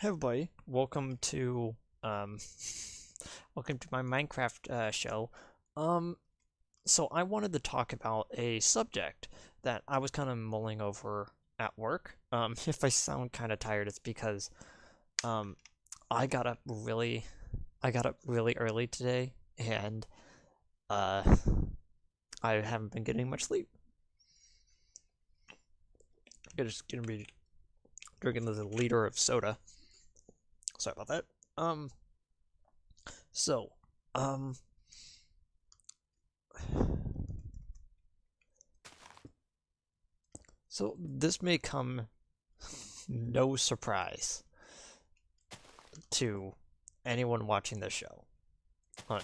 Hey everybody, welcome to um welcome to my Minecraft show. Um so I wanted to talk about a subject that I was kind of mulling over at work. If I sound kind of tired, it's because um I got up really I got up really early today and uh I haven't been getting much sleep. I'm just gonna be drinking this liter of soda. Sorry about that. Um so um So this may come no surprise to anyone watching this show,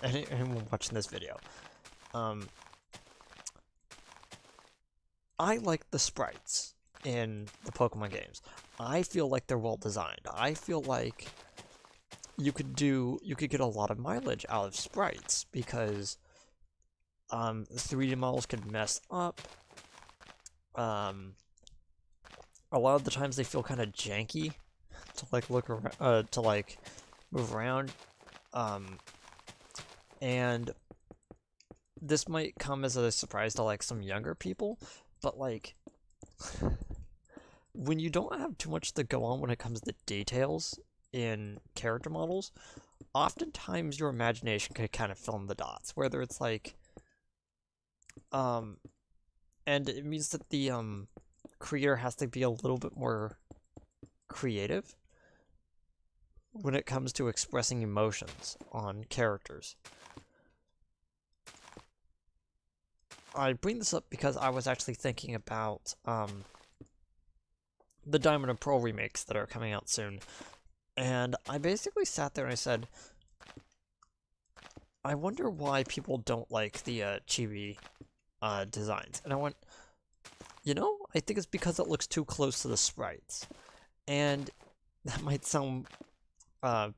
anyone watching this video. Um, I like the sprites in the Pokemon games. I feel like they're well designed. I feel like you could get a lot of mileage out of sprites because 3D models could mess up. Um, a lot of the times they feel kind of janky to like look around, to like move around. Um, and this might come as a surprise to like some younger people, but like when you don't have too much to go on when it comes to details in character models, oftentimes your imagination can kind of fill in the dots. Whether it's like, um, and it means that the creator has to be a little bit more creative when it comes to expressing emotions on characters. I bring this up because I was actually thinking about the Diamond and Pearl remakes that are coming out soon. And I basically sat there and I said, I wonder why people don't like the chibi designs. And I went, I think it's because it looks too close to the sprites. And that might sound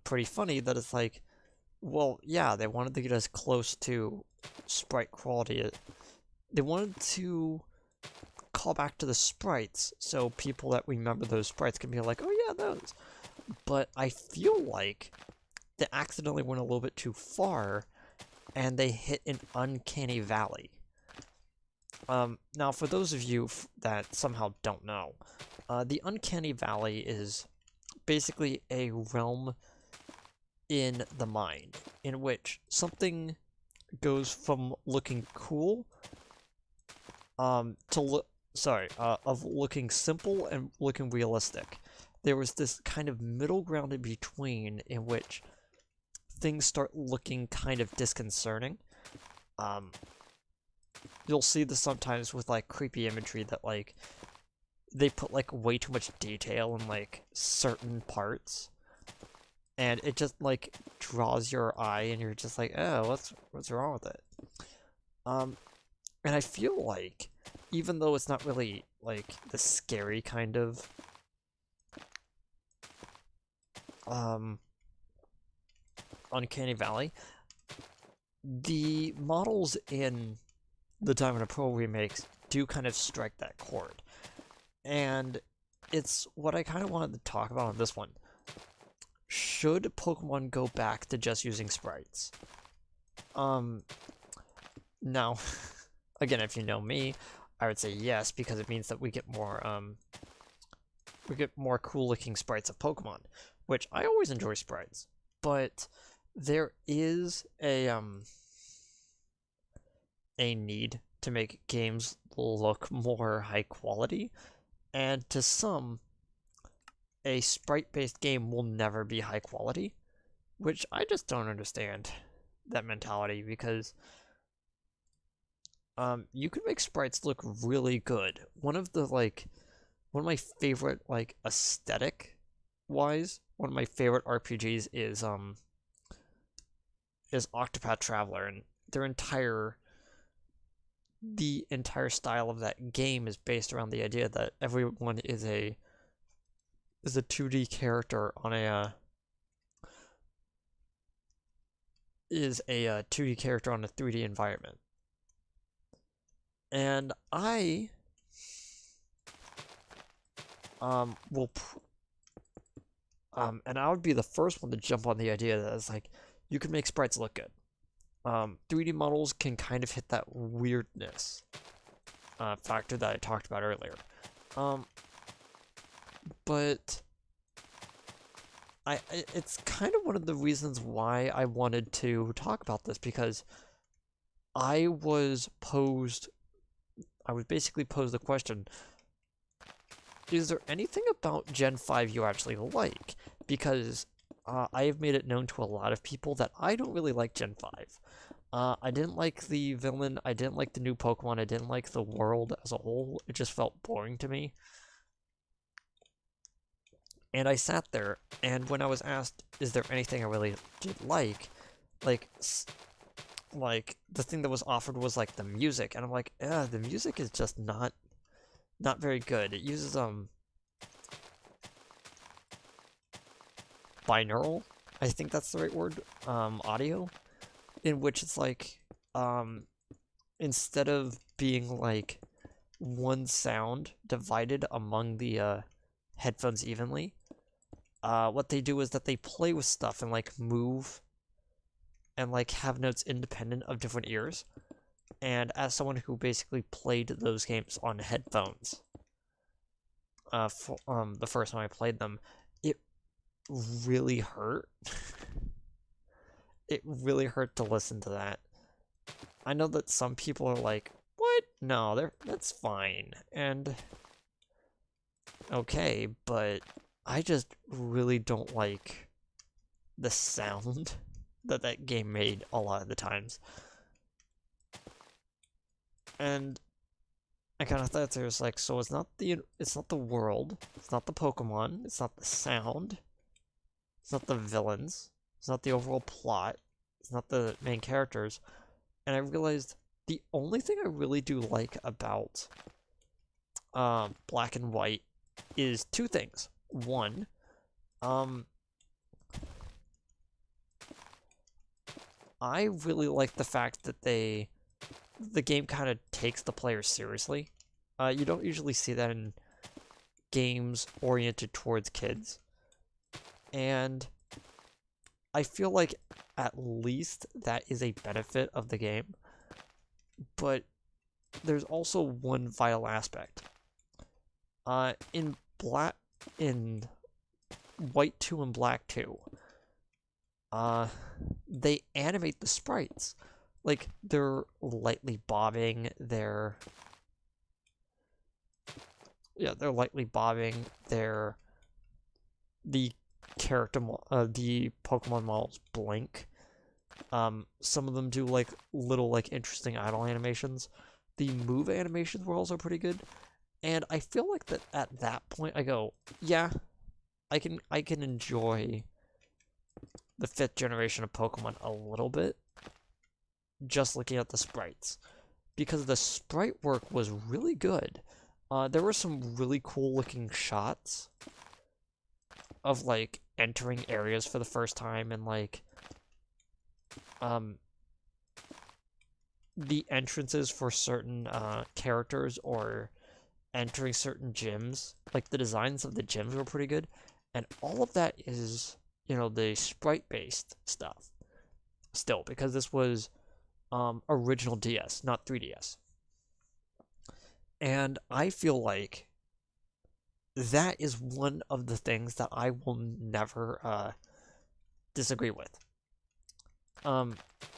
pretty funny that it's like, well, yeah, they wanted to get as close to sprite quality. They wanted to call back to the sprites so people that remember those sprites can be like, oh yeah, those. But I feel like they accidentally went a little bit too far and they hit an uncanny valley. Now, for those of you that somehow don't know, the uncanny valley is basically a realm in the mind in which something goes from looking cool to look of looking simple and looking realistic. There was this kind of middle ground in between in which things start looking kind of disconcerting. Um, you'll see this sometimes with like creepy imagery that like they put like way too much detail in like certain parts, and it just like draws your eye, and you're just like, oh, what's wrong with it? Um, and I feel like even though it's not really like the scary kind of um Uncanny Valley, the models in the Diamond and Pearl remakes do kind of strike that chord. And it's what I kind of wanted to talk about on this one. Should Pokemon go back to just using sprites? Now, again, if you know me, I would say yes, because it means that we get more cool looking sprites of Pokemon, which I always enjoy sprites, but there is a need to make games look more high quality, and to some, a sprite-based game will never be high quality, which I just don't understand that mentality because you can make sprites look really good. One of my favorite like aesthetic wise, one of my favorite RPGs is Octopath Traveler, and their entire style of that game is based around the idea that everyone is a 2D character on a 2D character on a 3D environment. And I will And I would be the first one to jump on the idea that it's like, you can make sprites look good. 3D models can kind of hit that weirdness factor that I talked about earlier. But it's kind of one of the reasons why I wanted to talk about this, because I was basically posed the question, is there anything about Gen 5 you actually like? Because I have made it known to a lot of people that I don't really like Gen 5. I didn't like the villain, I didn't like the new Pokemon, I didn't like the world as a whole. It just felt boring to me. And I sat there, and when I was asked, is there anything I really did like, the thing that was offered was, like, the music, and I'm like, the music is just not very good. It uses, binaural, I think that's the right word, audio, in which it's like, instead of being, like, one sound divided among the, headphones evenly, what they do is that they play with stuff and, like, move and, like, have notes independent of different ears. And as someone who basically played those games on headphones, the first time I played them, it really hurt. It really hurt to listen to that. I know that some people are like, what? No, that's fine. And okay, but I just really don't like the sound that game made a lot of the times. And I kind of thought there's like, so it's not the world, it's not the Pokemon, it's not the sound, it's not the villains, it's not the overall plot, it's not the main characters. And I realized the only thing I really do like about Black and White is two things. One, I really like the fact that the game kind of takes the player seriously. You don't usually see that in games oriented towards kids. And I feel like at least that is a benefit of the game. But there's also one vital aspect. In White 2 and Black 2, they animate the sprites. Like, they're lightly bobbing, they're lightly bobbing, the Pokemon models blink. Some of them do, like, little, like, interesting idle animations. The move animations were also pretty good. And I feel like that at that point I go, yeah, I can enjoy the 5th generation of Pokemon a little bit just looking at the sprites, because the sprite work was really good. There were some really cool looking shots of, like, entering areas for the first time, and, like, the entrances for certain characters, or entering certain gyms. Like, the designs of the gyms were pretty good, and all of that is, the sprite-based stuff still, because this was original DS, not 3DS. And I feel like that is one of the things that I will never disagree with.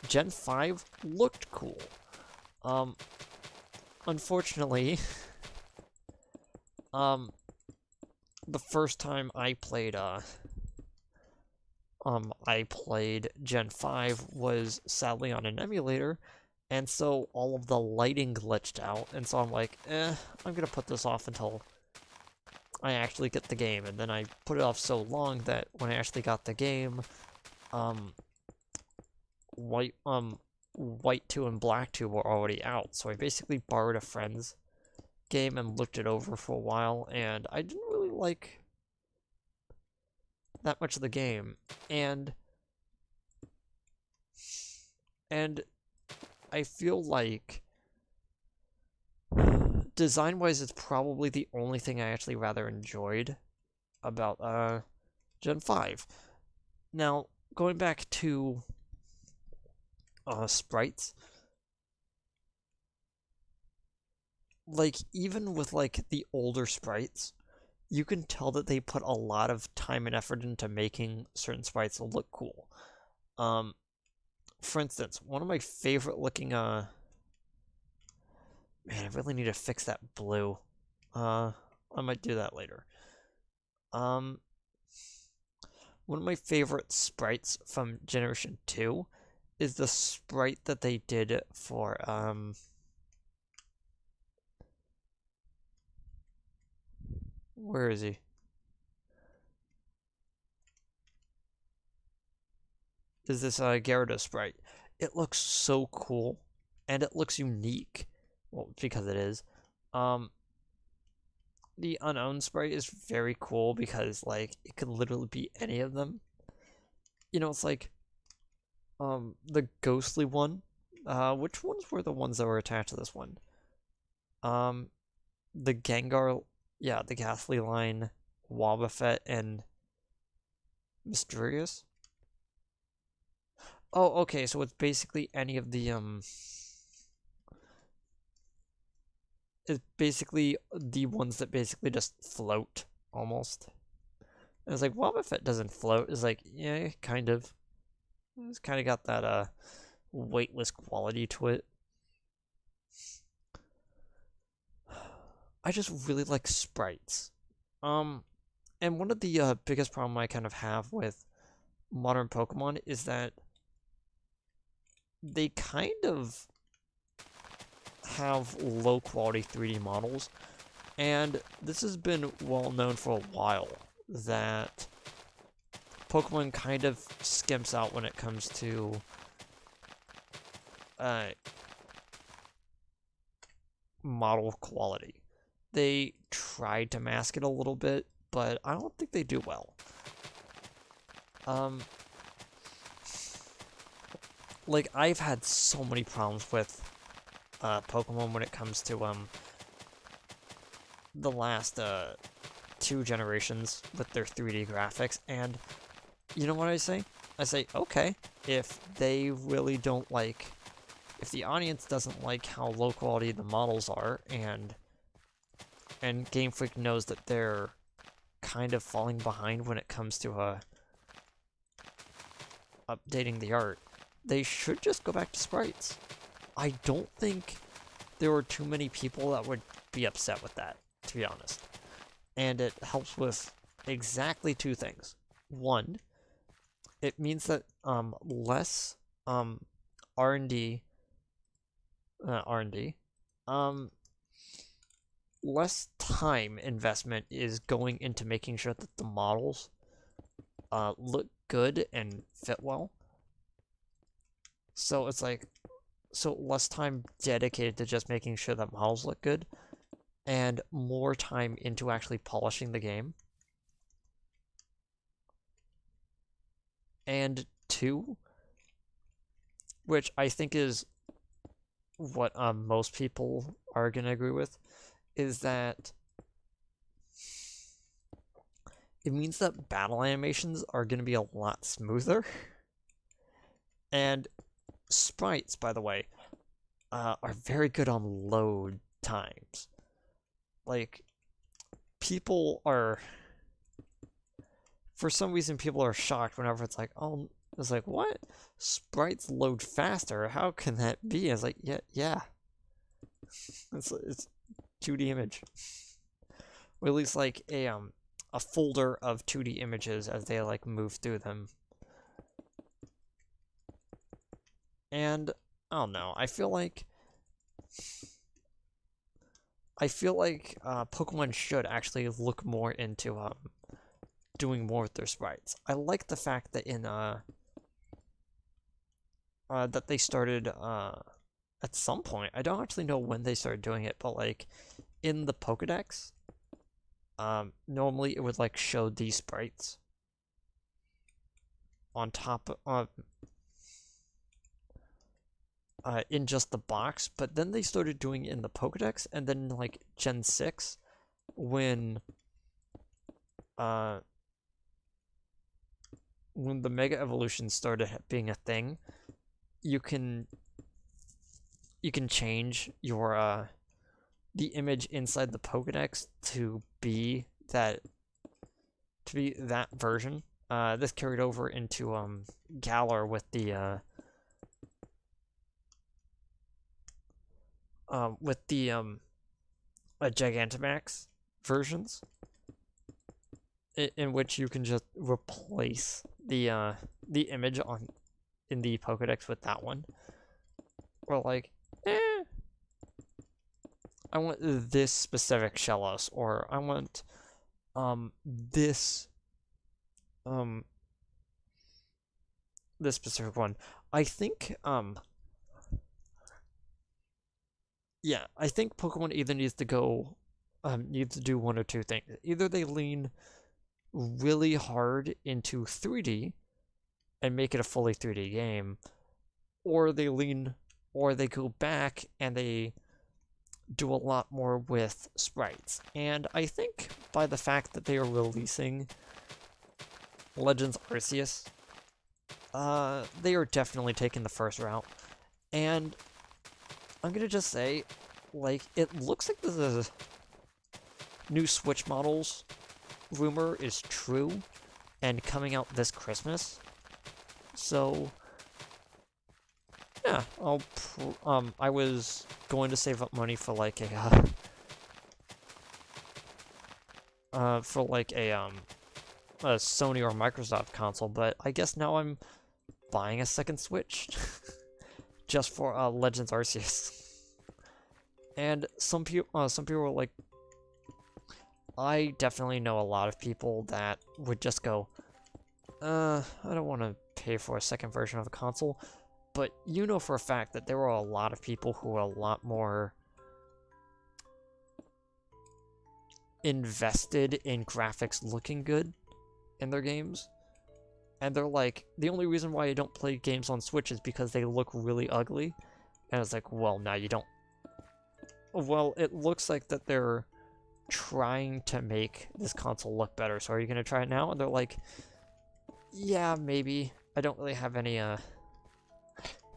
Gen 5 looked cool. Unfortunately, the first time I played Gen 5 was sadly on an emulator, and so all of the lighting glitched out, and so I'm like, I'm gonna put this off until I actually get the game. And then I put it off so long that when I actually got the game, White 2 and Black 2 were already out, so I basically borrowed a friend's game and looked it over for a while, and I didn't really like that much of the game, and I feel like design-wise it's probably the only thing I actually rather enjoyed about Gen 5. Now, going back to sprites, like, even with, like, the older sprites, you can tell that they put a lot of time and effort into making certain sprites look cool. For instance, one of my favorite looking, man, I really need to fix that blue. I might do that later. One of my favorite sprites from Generation 2 is the sprite that they did for, where is he? Is this Gyarados sprite. It looks so cool, and it looks unique. Well, because it is. The unknown sprite is very cool because, like, it could literally be any of them. You know, it's like, the ghostly one. Which ones were the ones that were attached to this one? The Gengar, yeah, the Ghastly line, Wobbuffet, and Mysterious. Oh, okay, so it's basically any of the, it's basically the ones that basically just float, almost. And it's like, Wobbuffet doesn't float. It's like, yeah, kind of. It's kind of got that, weightless quality to it. I just really like sprites. And one of the biggest problem I kind of have with modern Pokemon is that they kind of have low quality 3D models, and this has been well known for a while that Pokemon kind of skimps out when it comes to model quality. They tried to mask it a little bit, but I don't think they do well. Like, I've had so many problems with Pokemon when it comes to the last 2 generations with their 3D graphics, and you know what I say? I say, okay, if they really don't like, if the audience doesn't like how low quality the models are, and Game Freak knows that they're kind of falling behind when it comes to updating the art, they should just go back to sprites. I don't think there were too many people that would be upset with that, to be honest. And it helps with exactly 2 things. One, it means that less R&D less time investment is going into making sure that the models look good and fit well. So it's like, so less time dedicated to just making sure that models look good, and more time into actually polishing the game. And 2, which I think is what most people are going to agree with, is that it means that battle animations are going to be a lot smoother. And sprites, by the way, are very good on load times. Like, people are, for some reason, people are shocked whenever it's like, oh, it's like, what? Sprites load faster? How can that be? It's like, yeah. It's 2D image. Or at least like a folder of 2D images as they like move through them. And I don't know, I feel like Pokemon should actually look more into doing more with their sprites. I like the fact that in that they started at some point, I don't actually know when they started doing it, but like in the Pokédex, normally it would like show these sprites on top of in just the box, but then they started doing it in the Pokédex, and then like Gen 6, when when the Mega Evolution started being a thing, you can change your the image inside the Pokédex to be that version. This carried over into Galar with the Gigantamax versions, in which you can just replace the image in the Pokédex with that one. Or like, I want this specific Shellos, or I want this this specific one. I think yeah, I think Pokemon either needs to do one or two things. Either they lean really hard into 3D and make it a fully 3D game, or they go back and they do a lot more with sprites. And I think by the fact that they are releasing Legends Arceus, they are definitely taking the first route. And I'm gonna just say, like, it looks like the new Switch models rumor is true and coming out this Christmas. So yeah, I was going to save up money for like a Sony or Microsoft console, but I guess now I'm buying a second Switch just for Legends Arceus. And some people were like, I definitely know a lot of people that would just go, I don't want to pay for a second version of a console. But you know for a fact that there were a lot of people who were a lot more invested in graphics looking good in their games. And they're like, the only reason why I don't play games on Switch is because they look really ugly. And it's like, well, now you don't. Well, it looks like that they're trying to make this console look better. So are you going to try it now? And they're like, yeah, maybe. I don't really have any,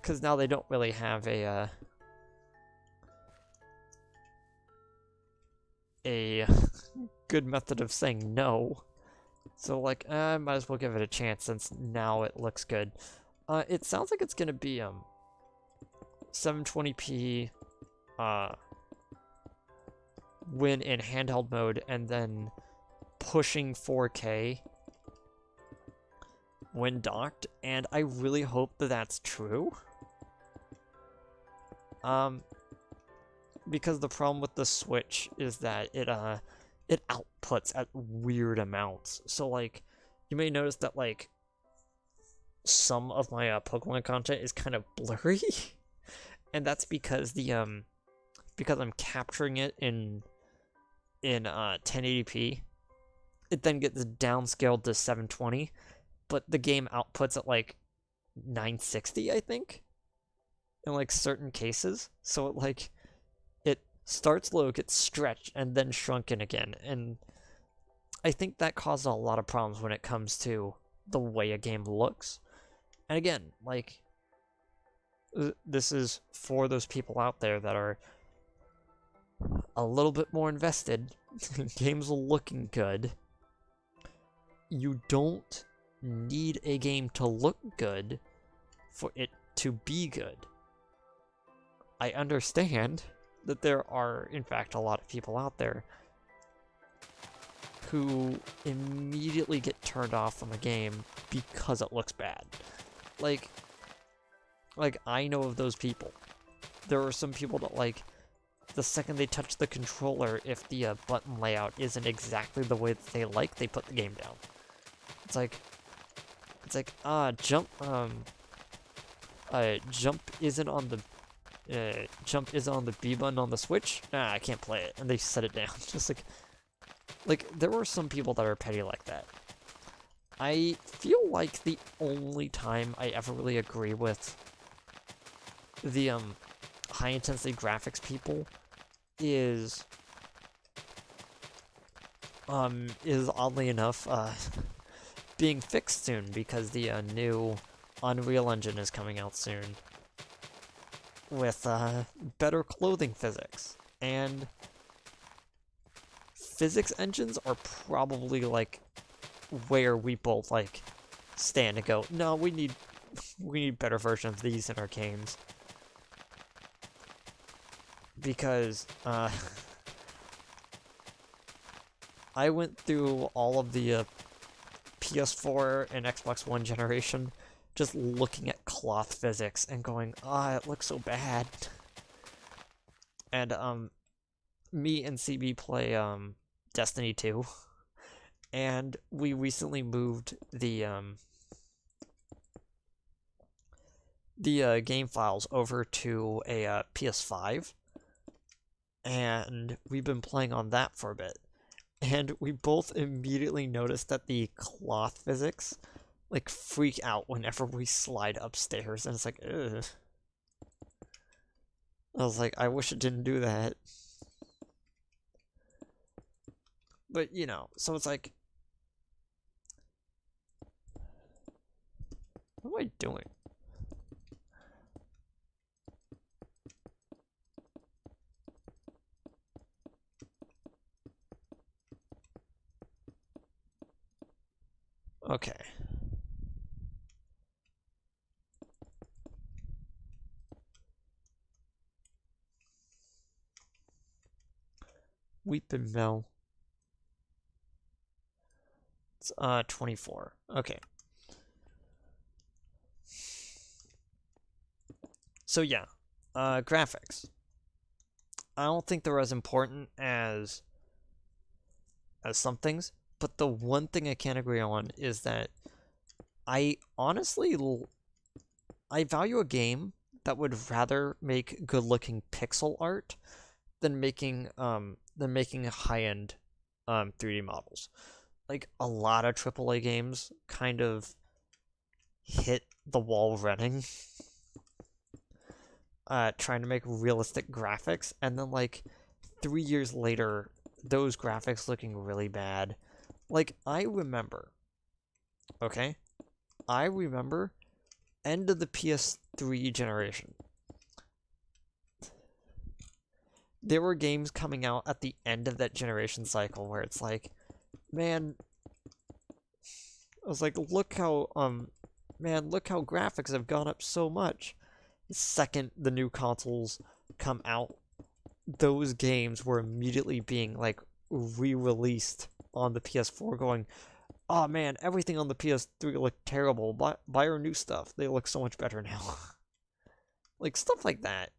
because now they don't really have a good method of saying no. So like, I might as well give it a chance since now it looks good. It sounds like it's gonna be 720p when in handheld mode, and then pushing 4K when docked, and I really hope that that's true. Because the problem with the Switch is that it outputs at weird amounts. So like, you may notice that like some of my Pokemon content is kind of blurry, and that's because because I'm capturing it in 1080p. It then gets downscaled to 720, but the game outputs at like 960, I think, in like certain cases. So it starts low, gets stretched, and then shrunken again. And I think that causes a lot of problems when it comes to the way a game looks. And again, like, this is for those people out there that are a little bit more invested in games looking good. You don't need a game to look good for it to be good. I understand that there are, in fact, a lot of people out there who immediately get turned off from a game because it looks bad. Like I know of those people. There are some people that, like, the second they touch the controller, if the button layout isn't exactly the way that they like, they put the game down. It's like, jump isn't on the B button on the Switch. Nah, I can't play it, and they set it down. Just like there are some people that are petty like that. I feel like the only time I ever really agree with the high intensity graphics people is oddly enough being fixed soon because the new Unreal Engine is coming out soon with better clothing physics. And physics engines are probably like where we both like stand and go, no, we need better versions of these in our games. Because I went through all of the PS4 and Xbox One generation just looking at cloth physics and going, ah, it looks so bad. And me and CB play Destiny 2, and we recently moved the game files over to a PS5, and we've been playing on that for a bit. And we both immediately noticed that the cloth physics like freak out whenever we slide upstairs, and it's like, ugh. I was like, I wish it didn't do that. But, you know, so it's like, what am I doing? Okay. Weepin' Bell. It's 24. Okay. So yeah, graphics. I don't think they're as important as some things, but the one thing I can't agree on is that I honestly I value a game that would rather make good-looking pixel art than making high-end 3D models. Like a lot of AAA games kind of hit the wall running, trying to make realistic graphics, and then like 3 years later, those graphics looking really bad. Like I remember, okay, I remember end of the PS3 generation. There were games coming out at the end of that generation cycle where it's like, man, I was like, look how graphics have gone up so much. The second the new consoles come out, those games were immediately being like re-released on the PS4 going, oh man, everything on the PS3 looked terrible. Buy our new stuff. They look so much better now. Like stuff like that.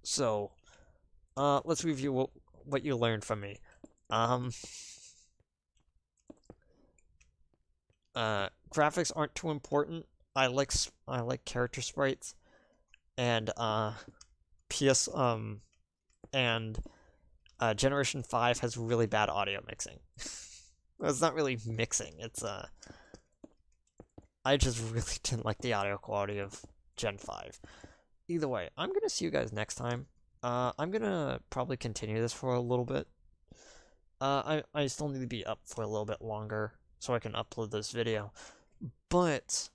So, let's review what you learned from me. Graphics aren't too important. I like character sprites, and PS and Generation 5 has really bad audio mixing. It's not really mixing. It's I just really didn't like the audio quality of Gen 5. Either way, I'm gonna see you guys next time. I'm gonna probably continue this for a little bit. I still need to be up for a little bit longer so I can upload this video. But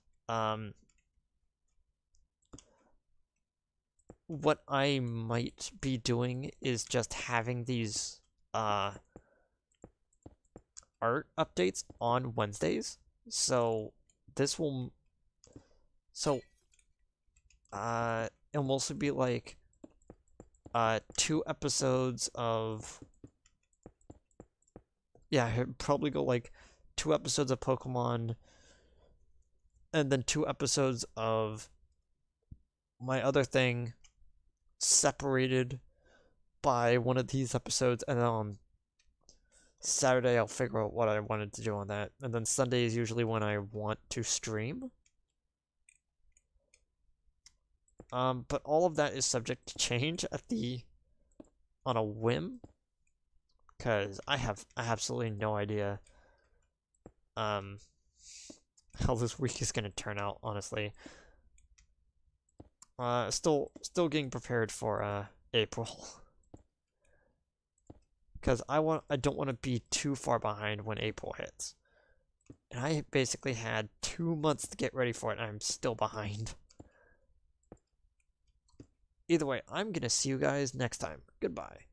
what I might be doing is just having these art updates on Wednesdays. So this will it'll mostly be like 2 episodes of, yeah, I'd probably go like 2 episodes of Pokémon and then 2 episodes of my other thing separated by one of these episodes, and then on Saturday I'll figure out what I wanted to do on that, and then Sunday is usually when I want to stream. But all of that is subject to change on a whim, because I have absolutely no idea how this week is gonna turn out, honestly. Still getting prepared for April. because I don't want to be too far behind when April hits. And I basically had 2 months to get ready for it, and I'm still behind. Either way, I'm gonna see you guys next time. Goodbye.